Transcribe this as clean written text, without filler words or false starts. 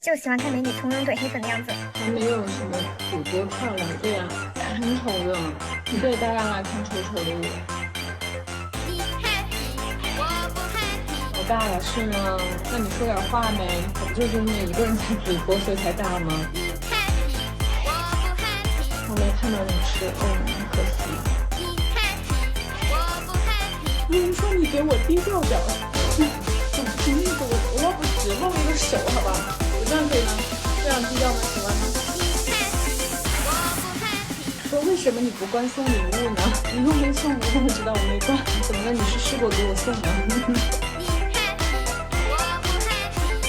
就喜欢看美女从容怼黑粉的样子。还没有什么有多漂亮，对呀、很丑的，你可以大家来看丑丑的我。我大了是吗？那你说点话呗，我不就是那一个人在直播，所以才大吗？我没看到你吃，可惜。有人说你给我低调点，我凭那个我要不只露一个手，好吧？我这样可以吗？这样低调吗？喜欢吗？说为什么你不关送礼物呢？你又没送，我怎么知道我没关？怎么了？你是试过给我送吗？